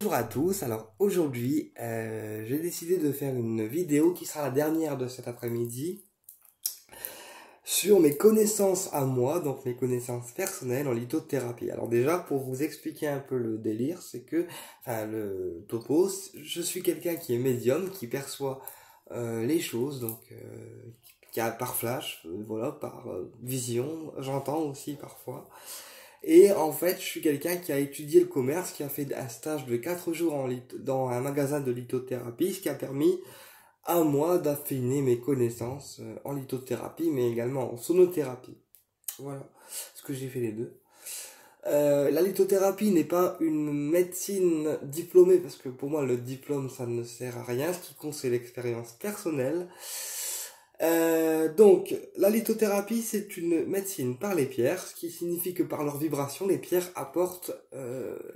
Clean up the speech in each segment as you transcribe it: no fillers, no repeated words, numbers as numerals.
Bonjour à tous, alors aujourd'hui j'ai décidé de faire une vidéo qui sera la dernière de cet après-midi sur mes connaissances à moi, donc mes connaissances personnelles en lithothérapie. Alors déjà pour vous expliquer un peu le délire, c'est que, enfin le topo, je suis quelqu'un qui est médium, qui perçoit les choses, donc par flash, voilà, par vision, j'entends aussi parfois. Et en fait, je suis quelqu'un qui a étudié le commerce, qui a fait un stage de 4 jours dans un magasin de lithothérapie, ce qui a permis à moi d'affiner mes connaissances en lithothérapie, mais également en sonothérapie. Voilà, ce que j'ai fait les deux. La lithothérapie n'est pas une médecine diplômée, parce que pour moi le diplôme ça ne sert à rien, ce qui compte c'est l'expérience personnelle. Donc, la lithothérapie, c'est une médecine par les pierres, ce qui signifie que par leur vibration, les pierres apportent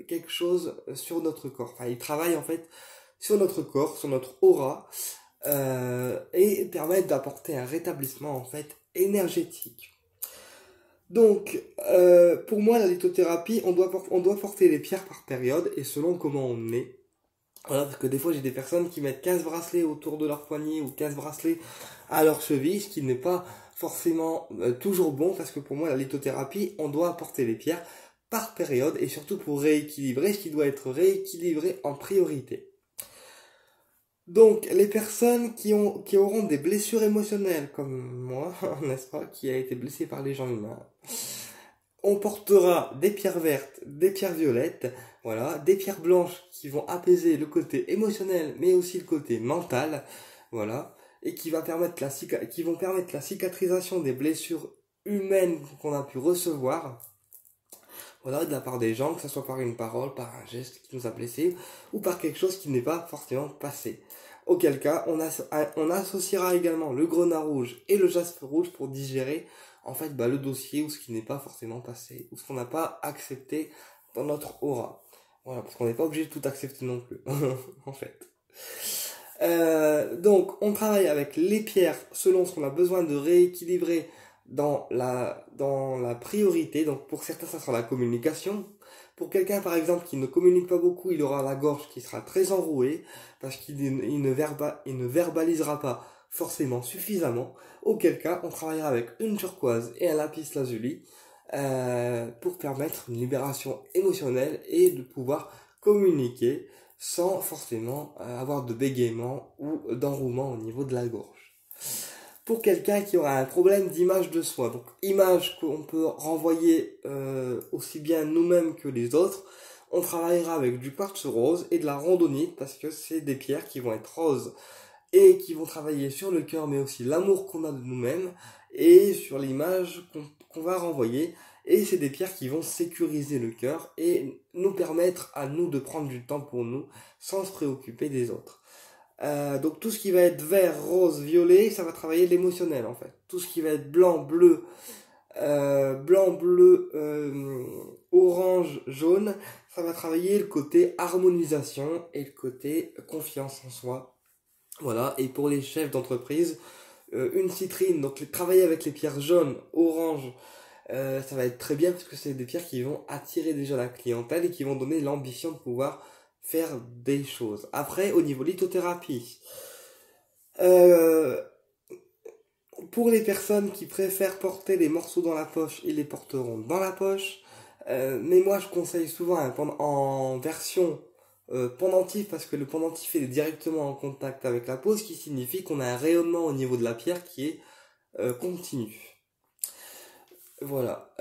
quelque chose sur notre corps. Enfin, ils travaillent en fait sur notre corps, sur notre aura, et permettent d'apporter un rétablissement en fait énergétique. Donc, pour moi, la lithothérapie, on doit porter les pierres par période et selon comment on est. Voilà, parce que des fois j'ai des personnes qui mettent 15 bracelets autour de leur poignet ou 15 bracelets à leur cheville, ce qui n'est pas forcément toujours bon, parce que pour moi la lithothérapie, on doit apporter les pierres par période et surtout pour rééquilibrer ce qui doit être rééquilibré en priorité. Donc les personnes qui auront des blessures émotionnelles comme moi, n'est-ce pas, qui a été blessé par les gens humains, on portera des pierres vertes, des pierres violettes, voilà, des pierres blanches qui vont apaiser le côté émotionnel, mais aussi le côté mental, voilà, et qui vont permettre la cicatrisation des blessures humaines qu'on a pu recevoir, voilà, de la part des gens, que ce soit par une parole, par un geste qui nous a blessés, ou par quelque chose qui n'est pas forcément passé. Auquel cas, on associera également le grenat rouge et le jaspe rouge pour digérer en fait le dossier ou ce qui n'est pas forcément passé, ou ce qu'on n'a pas accepté dans notre aura. Voilà, parce qu'on n'est pas obligé de tout accepter non plus, en fait. Donc, on travaille avec les pierres selon ce qu'on a besoin de rééquilibrer dans la priorité. Donc, pour certains, ça sera la communication. Pour quelqu'un, par exemple, qui ne communique pas beaucoup, il aura la gorge qui sera très enrouée, parce qu'il ne verbalisera pas forcément suffisamment. Auquel cas, on travaillera avec une turquoise et un lapis lazuli, pour permettre une libération émotionnelle et de pouvoir communiquer sans forcément avoir de bégaiement ou d'enrouement au niveau de la gorge. Pour quelqu'un qui aura un problème d'image de soi, donc image qu'on peut renvoyer aussi bien nous-mêmes que les autres, on travaillera avec du quartz rose et de la randonite parce que c'est des pierres qui vont être roses et qui vont travailler sur le cœur mais aussi l'amour qu'on a de nous-mêmes et sur l'image qu'on va renvoyer. Et c'est des pierres qui vont sécuriser le cœur et nous permettre à nous de prendre du temps pour nous sans se préoccuper des autres. Donc tout ce qui va être vert, rose, violet, ça va travailler l'émotionnel en fait. Tout ce qui va être blanc, bleu, orange, jaune, ça va travailler le côté harmonisation et le côté confiance en soi. Voilà, et pour les chefs d'entreprise, une citrine, donc travailler avec les pierres jaunes, orange, ça va être très bien parce que c'est des pierres qui vont attirer déjà la clientèle et qui vont donner l'ambition de pouvoir faire des choses. Après, au niveau lithothérapie, euh, pour les personnes qui préfèrent porter les morceaux dans la poche, ils les porteront dans la poche. Mais moi, je conseille souvent en version pendentif parce que le pendentif est directement en contact avec la peau, ce qui signifie qu'on a un rayonnement au niveau de la pierre qui est continu. Voilà.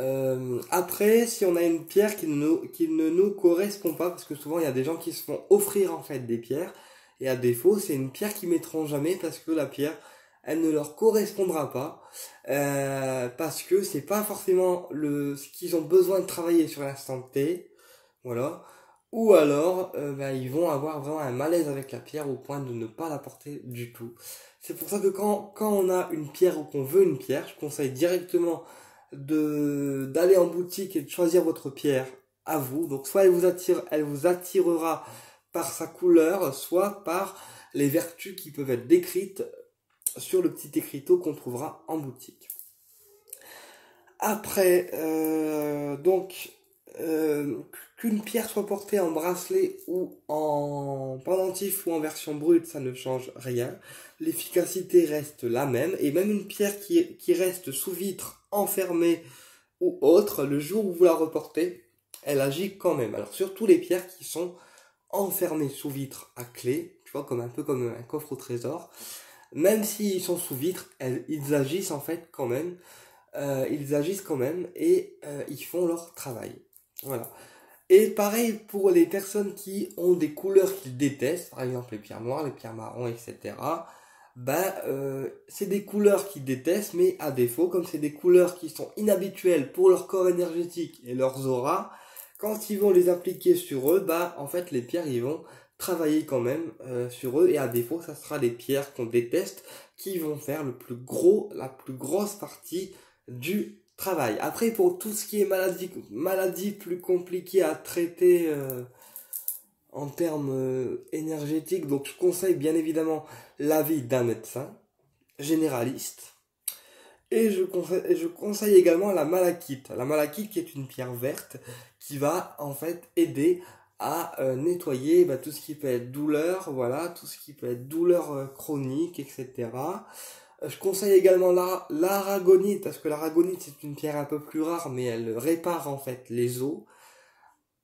Après, si on a une pierre qui ne nous correspond pas, parce que souvent il y a des gens qui se font offrir en fait des pierres, et à défaut, c'est une pierre qu'ils mettront jamais parce que la pierre, elle ne leur correspondra pas, parce que c'est pas forcément ce qu'ils ont besoin de travailler sur l'instant T, voilà. Ou alors, ils vont avoir vraiment un malaise avec la pierre au point de ne pas la porter du tout. C'est pour ça que quand on a une pierre ou qu'on veut une pierre, je conseille directement d'aller en boutique et de choisir votre pierre à vous. Donc soit elle vous attirera par sa couleur, soit par les vertus qui peuvent être décrites sur le petit écriteau qu'on trouvera en boutique. Après, donc qu'une pierre soit portée en bracelet ou en pendentif ou en version brute, ça ne change rien. L'efficacité reste la même. Et même une pierre qui reste sous vitre, enfermée ou autre, le jour où vous la reportez, elle agit quand même. Alors surtout les pierres qui sont enfermées sous vitre à clé, tu vois, comme un peu comme un coffre au trésor. Même s'ils sont sous vitre, ils agissent en fait quand même. Ils agissent quand même et ils font leur travail. Voilà. Et pareil pour les personnes qui ont des couleurs qu'ils détestent, par exemple les pierres noires, les pierres marrons, etc. C'est des couleurs qu'ils détestent, mais à défaut, comme c'est des couleurs qui sont inhabituelles pour leur corps énergétique et leurs auras, quand ils vont les appliquer sur eux, en fait les pierres ils vont travailler quand même sur eux, et à défaut ça sera les pierres qu'on déteste qui vont faire la plus grosse partie du travail. Après, pour tout ce qui est maladie plus compliquée à traiter en termes énergétiques, donc je conseille bien évidemment l'avis d'un médecin généraliste. Et je conseille également la malachite. La malachite qui est une pierre verte qui va en fait aider à nettoyer tout ce qui peut être douleur, voilà, tout ce qui peut être douleur chronique, etc. Je conseille également l'aragonite, parce que l'aragonite c'est une pierre un peu plus rare, mais elle répare en fait les os.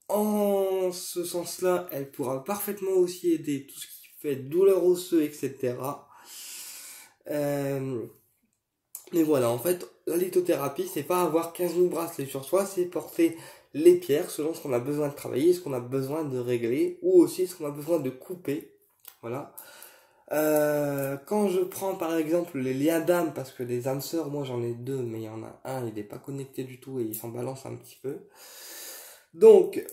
En ce sens-là, elle pourra parfaitement aussi aider tout ce qui fait douleur osseuse, etc. Euh, mais voilà, en fait, la lithothérapie, c'est pas avoir 15 000 bracelets sur soi, c'est porter les pierres selon ce qu'on a besoin de travailler, ce qu'on a besoin de régler, ou aussi ce qu'on a besoin de couper. Voilà. Quand je prends par exemple les liens d'âme, parce que les âmes sœurs, moi j'en ai deux, mais il y en a un, il n'est pas connecté du tout et il s'en balance un petit peu. Donc,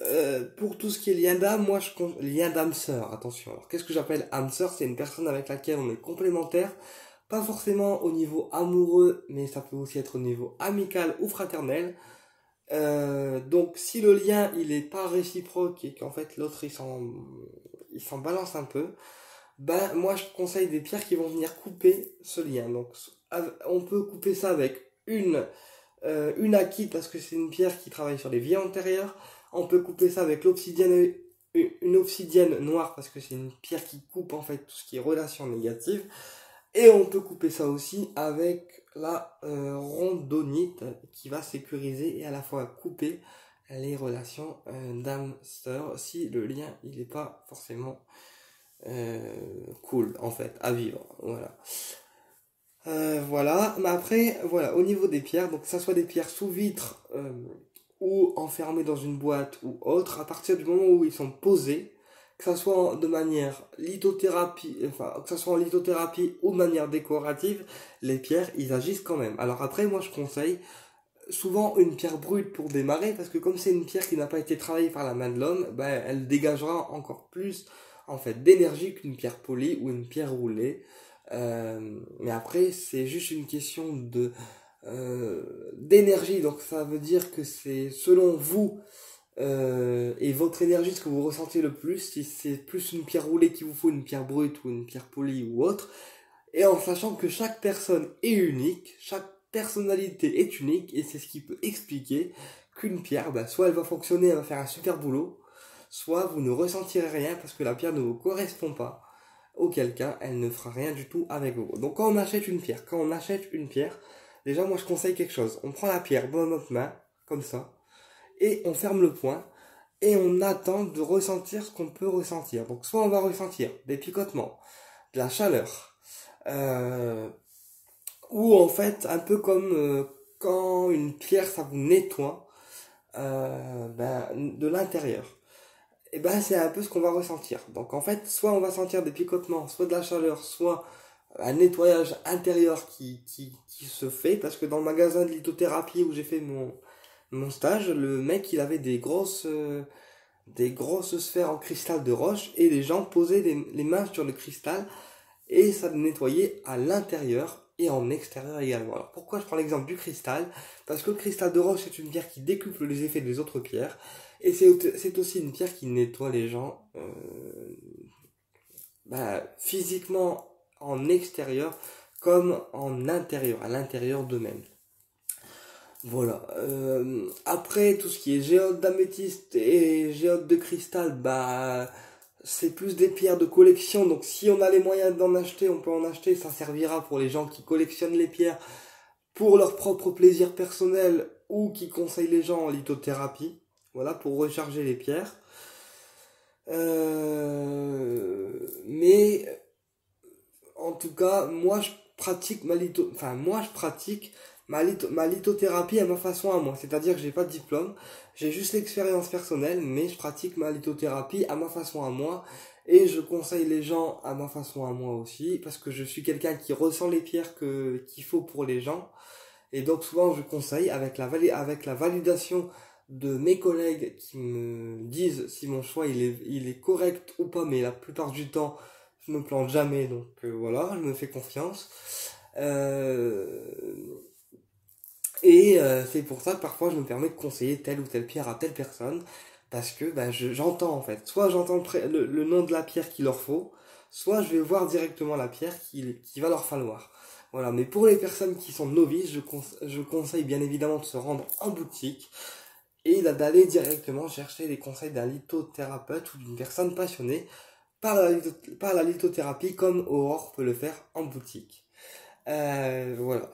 pour tout ce qui est lien d'âme, moi je compte lien d'âme sœur, attention. Alors, qu'est-ce que j'appelle âme sœur? C'est une personne avec laquelle on est complémentaire, pas forcément au niveau amoureux, mais ça peut aussi être au niveau amical ou fraternel. Donc, si le lien il est pas réciproque et qu'en fait l'autre il s'en balance un peu, moi je conseille des pierres qui vont venir couper ce lien. Donc on peut couper ça avec une akite parce que c'est une pierre qui travaille sur les vies antérieures. On peut couper ça avec une obsidienne noire parce que c'est une pierre qui coupe en fait tout ce qui est relations négatives. Et on peut couper ça aussi avec la rondonite qui va sécuriser et à la fois couper les relations d'âme-sœur si le lien il n'est pas forcément cool en fait à vivre. Voilà. Voilà. Mais après, voilà, au niveau des pierres, donc que ça soit des pierres sous vitre ou enfermées dans une boîte ou autre, à partir du moment où ils sont posés, que ça soit de manière lithothérapie, enfin que ça soit en lithothérapie ou de manière décorative, les pierres ils agissent quand même. Alors après, moi je conseille souvent une pierre brute pour démarrer parce que comme c'est une pierre qui n'a pas été travaillée par la main de l'homme, elle dégagera encore plus en fait d'énergie qu'une pierre polie ou une pierre roulée. Mais après c'est juste une question de d'énergie, donc ça veut dire que c'est selon vous et votre énergie ce que vous ressentez le plus, si c'est plus une pierre roulée qu'il vous faut, une pierre brute ou une pierre polie ou autre, et en sachant que chaque personne est unique, chaque personnalité est unique, et c'est ce qui peut expliquer qu'une pierre, soit elle va fonctionner, elle va faire un super boulot, soit vous ne ressentirez rien parce que la pierre ne vous correspond pas, auquel cas elle ne fera rien du tout avec vous. Donc quand on achète une pierre, déjà moi je conseille quelque chose. On prend la pierre dans notre main, comme ça, et on ferme le poing, et on attend de ressentir ce qu'on peut ressentir. Donc soit on va ressentir des picotements, de la chaleur, euh, ou en fait un peu comme quand une pierre ça vous nettoie de l'intérieur. Et c'est un peu ce qu'on va ressentir. Donc en fait, soit on va sentir des picotements, soit de la chaleur, soit un nettoyage intérieur qui se fait, parce que dans le magasin de lithothérapie où j'ai fait mon stage, le mec il avait des grosses sphères en cristal de roche et les gens posaient les mains sur le cristal et ça nettoyait à l'intérieur et en extérieur également. Alors pourquoi je prends l'exemple du cristal? Parce que le cristal de roche c'est une pierre qui décuple les effets des autres pierres et c'est aussi une pierre qui nettoie les gens physiquement en extérieur comme en intérieur, à l'intérieur d'eux-mêmes. Voilà. Après, tout ce qui est géode d'améthyste et géode de cristal, bah, c'est plus des pierres de collection. Donc, si on a les moyens d'en acheter, on peut en acheter. Ça servira pour les gens qui collectionnent les pierres pour leur propre plaisir personnel ou qui conseillent les gens en lithothérapie. Voilà, pour recharger les pierres. Mais en tout cas, moi je pratique moi je pratique ma lithothérapie à ma façon à moi. C'est-à-dire que j'ai pas de diplôme, j'ai juste l'expérience personnelle, mais je pratique ma lithothérapie à ma façon à moi. Et je conseille les gens à ma façon à moi aussi, parce que je suis quelqu'un qui ressent les pierres qu'il faut pour les gens. Et donc souvent je conseille avec la validation de mes collègues qui me disent si mon choix il est correct ou pas, mais la plupart du temps je me plante jamais, donc voilà, je me fais confiance. Euh, c'est pour ça que parfois je me permets de conseiller telle ou telle pierre à telle personne, parce que bah, j'entends en fait, soit j'entends le nom de la pierre qu'il leur faut, soit je vais voir directement la pierre qui va leur falloir. Voilà, mais pour les personnes qui sont novices, je conseille bien évidemment de se rendre en boutique et d'aller directement chercher les conseils d'un lithothérapeute ou d'une personne passionnée par la lithothérapie comme Aurore peut le faire en boutique. Voilà.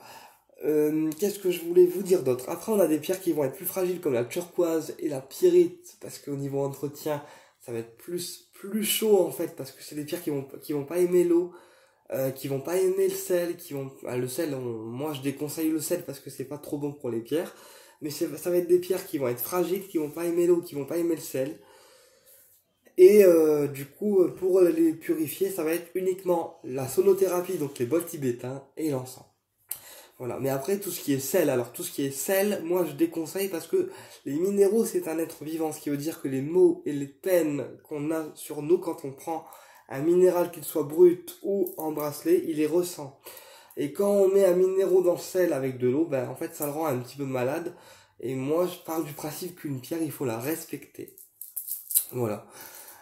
Qu'est-ce que je voulais vous dire d'autre? Après, on a des pierres qui vont être plus fragiles comme la turquoise et la pyrite, parce qu'au niveau entretien, ça va être plus chaud en fait, parce que c'est des pierres qui vont pas aimer l'eau, qui vont pas aimer le sel, le sel, moi je déconseille le sel parce que c'est pas trop bon pour les pierres, mais ça va être des pierres qui vont être fragiles, qui vont pas aimer l'eau, qui vont pas aimer le sel. Et du coup, pour les purifier, ça va être uniquement la sonothérapie, donc les bols tibétains et l'encens. Voilà. Mais après, tout ce qui est sel, alors tout ce qui est sel, moi je déconseille parce que les minéraux, c'est un être vivant, ce qui veut dire que les maux et les peines qu'on a sur nous quand on prend un minéral, qu'il soit brut ou en bracelet, il les ressent. Et quand on met un minéraux dans le sel avec de l'eau, ben en fait ça le rend un petit peu malade. Et moi je parle du principe qu'une pierre, il faut la respecter. Voilà.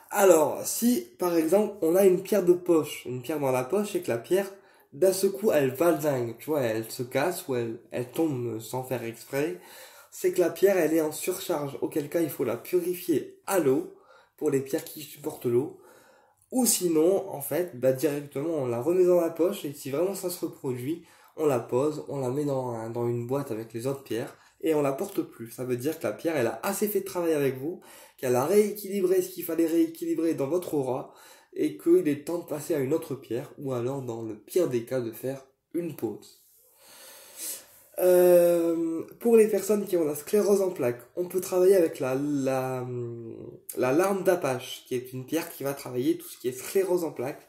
Alors, si par exemple on a une pierre de poche, une pierre dans la poche et que la pierre, d'un seul coup, elle valdingue, tu vois, elle se casse ou elle tombe sans faire exprès, c'est que la pierre, elle est en surcharge, auquel cas il faut la purifier à l'eau, pour les pierres qui supportent l'eau, ou sinon, en fait, bah, directement on la remet dans la poche et si vraiment ça se reproduit, on la pose, on la met dans une boîte avec les autres pierres et on la porte plus. Ça veut dire que la pierre, elle a assez fait de travail avec vous, qu'elle a rééquilibré ce qu'il fallait rééquilibrer dans votre aura et qu'il est temps de passer à une autre pierre ou alors dans le pire des cas de faire une pause. Pour les personnes qui ont la sclérose en plaques, on peut travailler avec la larme d'Apache, qui est une pierre qui va travailler tout ce qui est sclérose en plaques.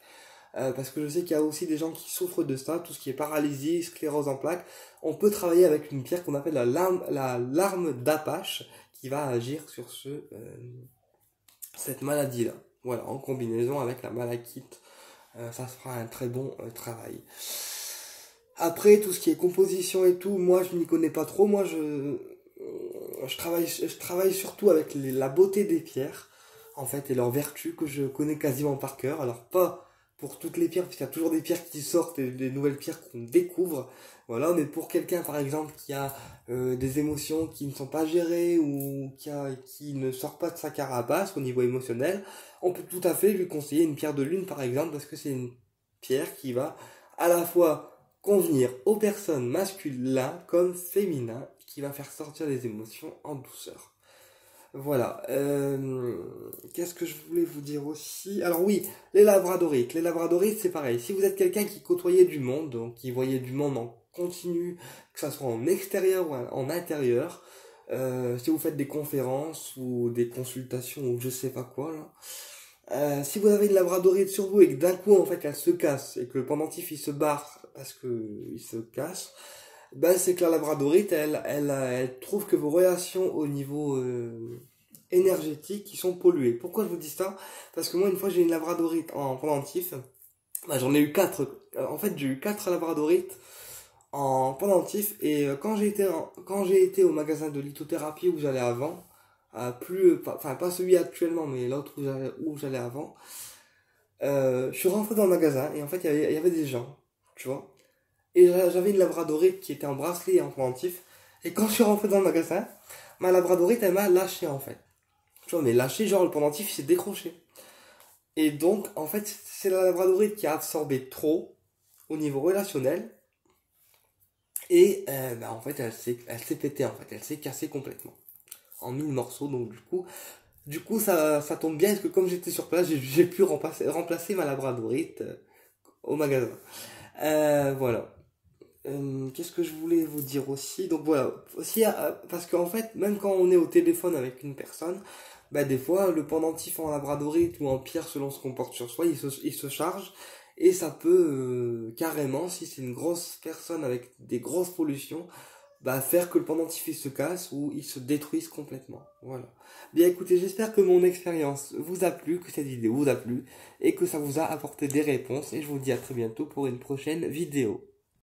Parce que je sais qu'il y a aussi des gens qui souffrent de ça, tout ce qui est paralysie, sclérose en plaques. On peut travailler avec une pierre qu'on appelle la larme d'Apache, qui va agir sur cette maladie-là. Voilà, en combinaison avec la malachite, ça se fera un très bon travail. Après, tout ce qui est composition et tout, moi je m'y connais pas trop. Moi je travaille surtout avec la beauté des pierres, en fait, et leurs vertus que je connais quasiment par cœur. Alors pas pour toutes les pierres, parce qu'il y a toujours des pierres qui sortent et des nouvelles pierres qu'on découvre. Voilà, mais pour quelqu'un par exemple qui a des émotions qui ne sont pas gérées ou qui ne sort pas de sa carapace au niveau émotionnel, on peut tout à fait lui conseiller une pierre de lune par exemple, parce que c'est une pierre qui va à la fois convenir aux personnes masculines comme féminines, qui va faire sortir les émotions en douceur. Voilà. Qu'est-ce que je voulais vous dire aussi? Alors oui, les labradorites. Les labradorites, c'est pareil. Si vous êtes quelqu'un qui côtoyait du monde, donc qui voyait du monde en continu, que ça soit en extérieur ou en intérieur, si vous faites des conférences ou des consultations ou je sais pas quoi, là, si vous avez une labradorite sur vous et que d'un coup en fait elle se casse et que le pendentif il se barre parce que il se casse, ben c'est que la labradorite elle trouve que vos relations au niveau énergétique qui sont polluées. Pourquoi je vous dis ça? Parce que moi une fois j'ai une labradorite en pendentif, ben, j'en ai eu quatre. En fait j'ai eu quatre labradorites en pendentif et quand j'ai été au magasin de lithothérapie où j'allais avant, enfin pas celui actuellement mais l'autre où j'allais avant, je suis rentré dans le magasin et en fait il y avait des gens, tu vois, et j'avais une labradorite qui était en bracelet et en pendentif Et quand je suis rentré dans le magasin, ma labradorite, elle m'a lâché en fait. Tu vois, mais lâché, genre le pendentif il s'est décroché. Et donc, en fait, c'est la labradorite qui a absorbé trop au niveau relationnel. Et bah, en fait, elle s'est pétée en fait, elle s'est cassée complètement en 1000 morceaux. Donc du coup ça tombe bien parce que comme j'étais sur place, j'ai pu remplacer ma labradorite au magasin. Voilà. Qu'est-ce que je voulais vous dire aussi? Donc voilà, aussi parce qu'en fait, même quand on est au téléphone avec une personne, bah des fois le pendentif en labradorite ou en pierre selon ce qu'on porte sur soi, il se charge et ça peut carrément, si c'est une grosse personne avec des grosses pollutions, bah faire que le pendentif il se casse ou il se détruise complètement. Voilà. Bien écoutez, j'espère que mon expérience vous a plu, que cette vidéo vous a plu et que ça vous a apporté des réponses et je vous dis à très bientôt pour une prochaine vidéo.